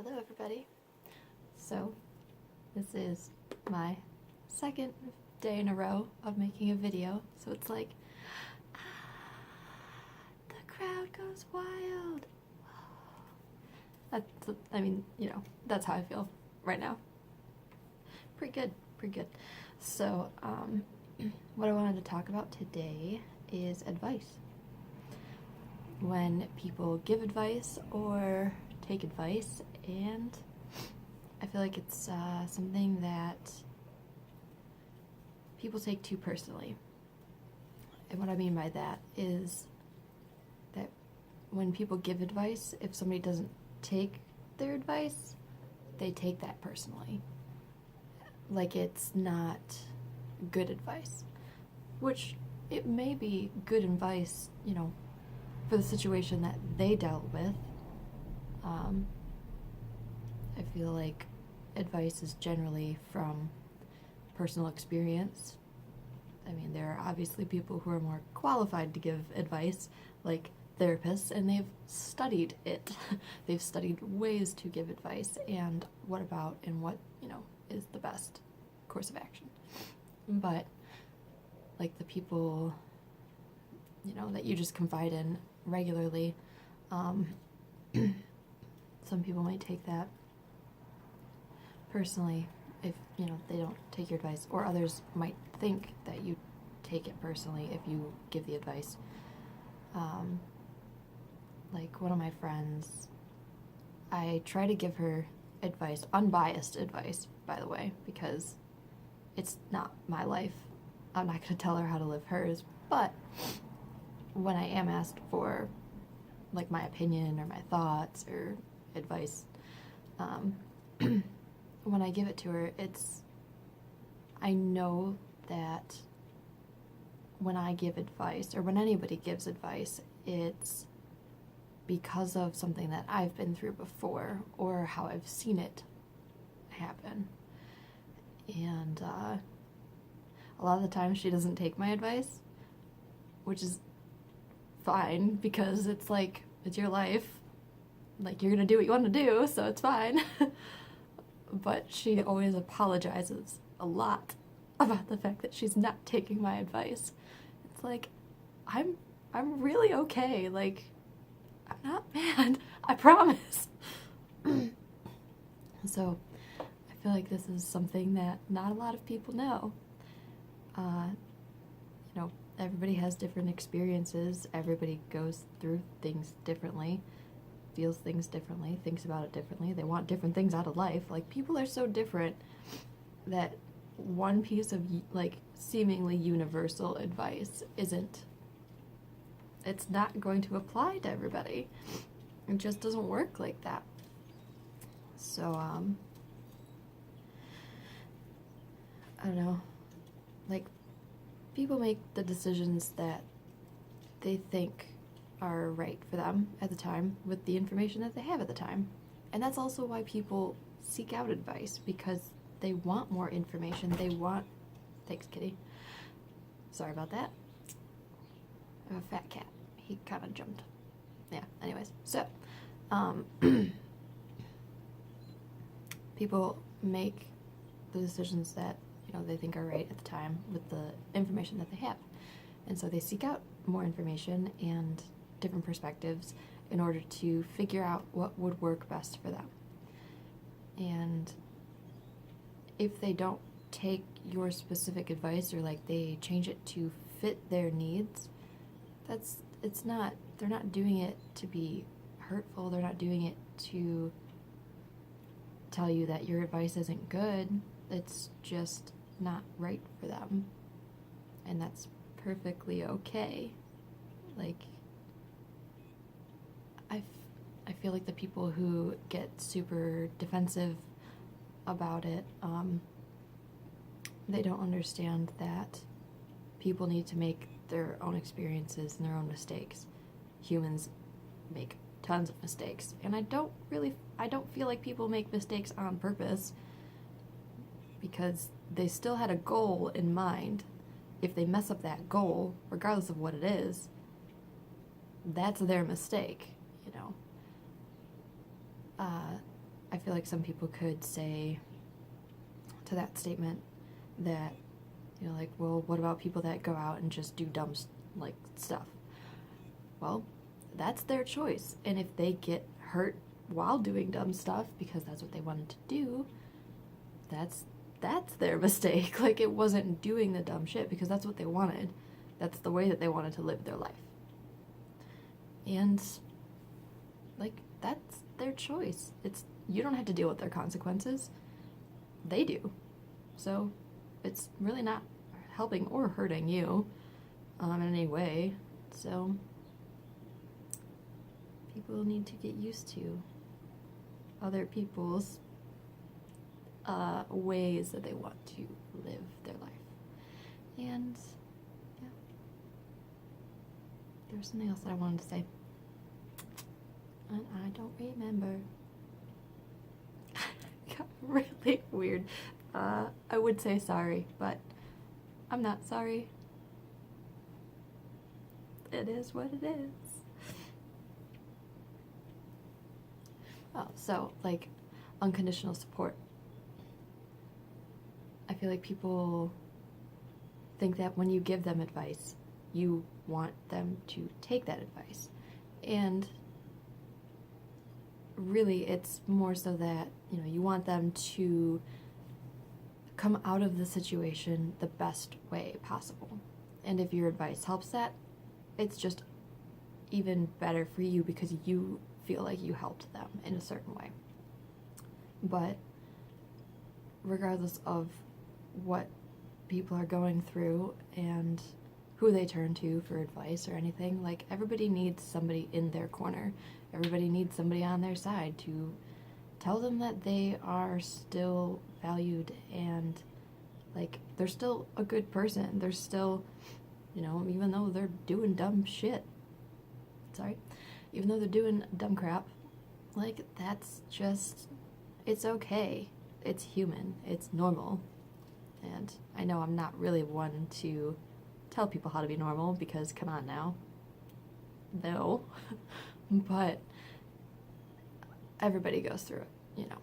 Hello everybody. So this is my second day in a row of making a video, so it's like the crowd goes wild. That's how I feel right now. Pretty good. So what I wanted to talk about today is advice. When people give advice or take advice, and I feel like it's something that people take too personally. And what I mean by that is that when people give advice, if somebody doesn't take their advice, they take that personally. Like it's not good advice. Which it may be good advice, for the situation that they dealt with. I feel like advice is generally from personal experience. I mean, there are obviously people who are more qualified to give advice, like therapists, and they've studied it. They've studied ways to give advice and what is the best course of action. But like the people, that you just confide in regularly, some people might take that personally if they don't take your advice, or others might think that you take it personally if you give the advice. Like one of my friends, I try to give her advice, unbiased advice, by the way, because it's not my life. I'm not going to tell her how to live hers, but when I am asked for like my opinion or my thoughts or advice, when I give it to her, I know that when I give advice, or when anybody gives advice, it's because of something that I've been through before, or how I've seen it happen. And a lot of the time she doesn't take my advice, which is fine, because it's like, it's your life. Like, you're gonna do what you want to do, so it's fine. But she always apologizes a lot about the fact that she's not taking my advice. It's like, I'm really okay. Like, I'm not mad. I promise. So, I feel like this is something that not a lot of people know. Everybody has different experiences. Everybody goes through things differently, feels things differently, thinks about it differently. They want different things out of life. Like, people are so different that one piece of like seemingly universal advice it's not going to apply to everybody. It just doesn't work like that. So I don't know, like, people make the decisions that they think are right for them at the time with the information that they have at the time. And that's also why people seek out advice, because they want more information. Thanks, kitty. Sorry about that. I have a fat cat. He kind of jumped. Yeah, anyways. So, people make the decisions that, they think are right at the time with the information that they have. And so they seek out more information and different perspectives in order to figure out what would work best for them. And if they don't take your specific advice, or like they change it to fit their needs, they're not doing it to be hurtful. They're not doing it to tell you that your advice isn't good. It's just not right for them. And that's perfectly okay. Like, I feel like the people who get super defensive about it, they don't understand that people need to make their own experiences and their own mistakes. Humans make tons of mistakes, and I don't feel like people make mistakes on purpose, because they still had a goal in mind. If they mess up that goal, regardless of what it is, that's their mistake, feel like some people could say to that statement that, you know, like, well, what about people that go out and just do dumb, like, stuff? Well, that's their choice. And if they get hurt while doing dumb stuff because that's what they wanted to do, that's their mistake. Like, it wasn't doing the dumb shit because that's what they wanted. That's the way that they wanted to live their life. And, like, that's their choice. You don't have to deal with their consequences. They do. So it's really not helping or hurting you in any way. So people need to get used to other people's ways that they want to live their life. And yeah, there was something else that I wanted to say, and I don't remember. Got really weird. I would say sorry, but I'm not sorry. It is what it is. Oh, so, like, unconditional support. I feel like people think that when you give them advice, you want them to take that advice. And really, it's more so that, you know, you want them to come out of the situation the best way possible. And if your advice helps that, it's just even better for you because you feel like you helped them in a certain way. But regardless of what people are going through and who they turn to for advice or anything, like, everybody needs somebody in their corner. Everybody needs somebody on their side to tell them that they are still valued and, like, they're still a good person. They're still, you know, even though they're doing dumb shit. Even though they're doing dumb crap, like, that's just, it's okay. It's human. It's normal. And I know I'm not really one to tell people how to be normal because, come on now. No. But everybody goes through it, you know.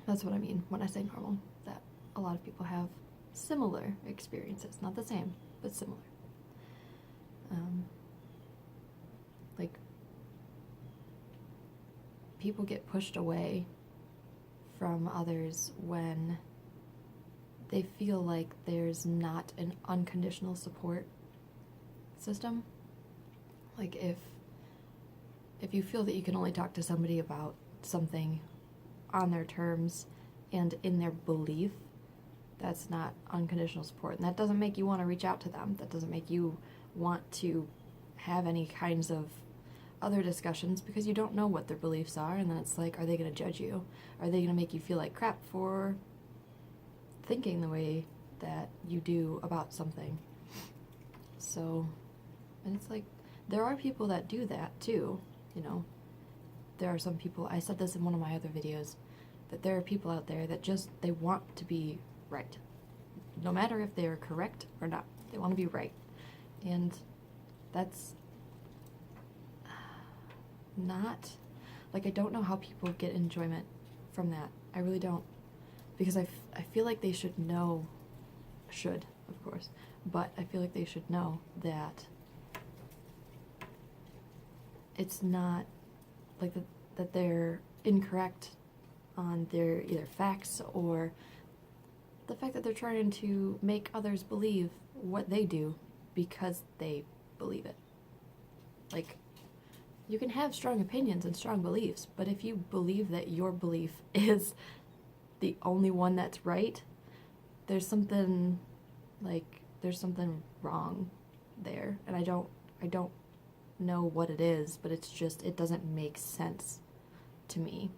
That's what I mean when I say normal, that a lot of people have similar experiences. Not the same, but similar. Like, people get pushed away from others when they feel like there's not an unconditional support system. Like, if you feel that you can only talk to somebody about something on their terms and in their belief, that's not unconditional support. And that doesn't make you want to reach out to them. That doesn't make you want to have any kinds of other discussions because you don't know what their beliefs are. And then it's like, are they going to judge you? Are they going to make you feel like crap for thinking the way that you do about something? So, and it's like, there are people that do that too, you know. There are some people, I said this in one of my other videos, that there are people out there that just, they want to be right. No matter if they are correct or not, they want to be right. And that's not, like, I don't know how people get enjoyment from that. I really don't. Because I feel like they should know, of course, but I feel like they should know that it's not, like, that they're incorrect on their either facts or the fact that they're trying to make others believe what they do because they believe it. Like, you can have strong opinions and strong beliefs, but if you believe that your belief is the only one that's right, there's something, like, there's something wrong there. And I don't know what it is, but it's just, it doesn't make sense to me.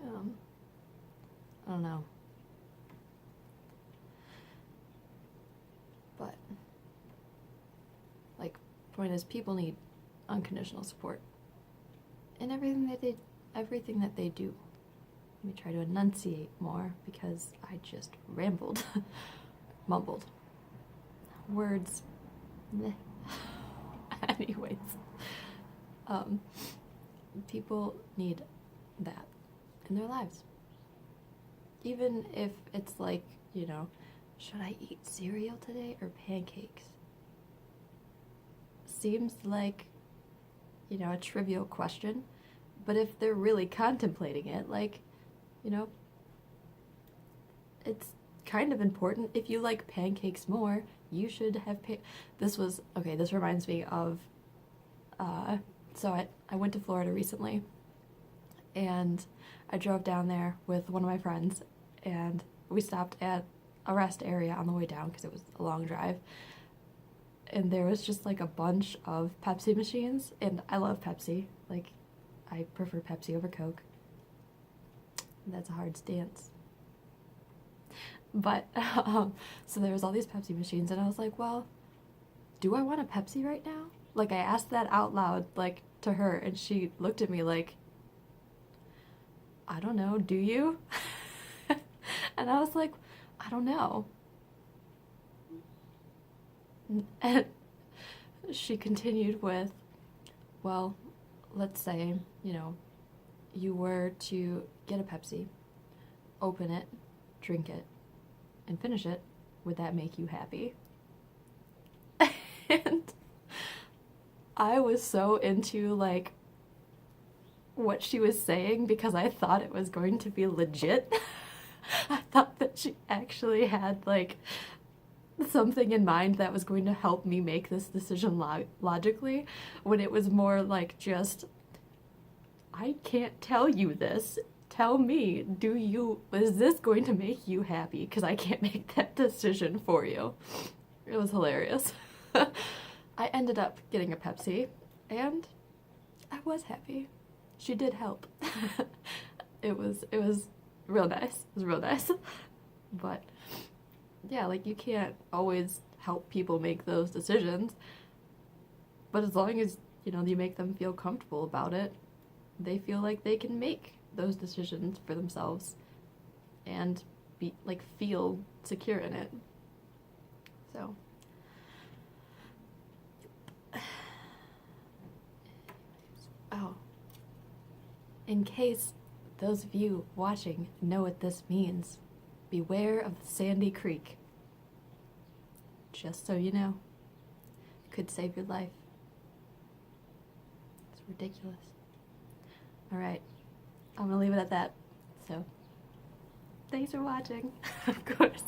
I don't know. But, like, point is, people need unconditional support in everything that they do. Let me try to enunciate more because I just rambled. Mumbled. Words. Meh. Anyways. People need that. in their lives. Even if it's like, you know, should I eat cereal today or pancakes? Seems like, you know, a trivial question, but if they're really contemplating it, like, you know, it's kind of important. If you like pancakes more, you should have this reminds me of so I went to Florida recently, and I drove down there with one of my friends, and we stopped at a rest area on the way down because it was a long drive, and there was just like a bunch of Pepsi machines, and I love Pepsi. Like, I prefer Pepsi over Coke. That's a hard stance. But, so there was all these Pepsi machines, and I was like, well, do I want a Pepsi right now? Like, I asked that out loud, like, to her, and she looked at me like, I don't know, do you? And I was like, I don't know. And she continued with, well, let's say, you know, you were to get a Pepsi, open it, drink it, and finish it, would that make you happy? And I was so into, like, what she was saying because I thought it was going to be legit. I thought that she actually had, like, something in mind that was going to help me make this decision logically, when it was more like just, I can't tell you this. Tell me, is this going to make you happy? Because I can't make that decision for you. It was hilarious. I ended up getting a Pepsi, and I was happy. She did help. It was real nice. It was real nice. But yeah, like, you can't always help people make those decisions. But as long as, you know, you make them feel comfortable about it, they feel like they can make those decisions for themselves and feel secure in it. So oh, in case those of you watching know what this means, beware of the sandy creek. Just so you know, it could save your life. It's ridiculous. Alright, I'm gonna leave it at that. So, thanks for watching, of course.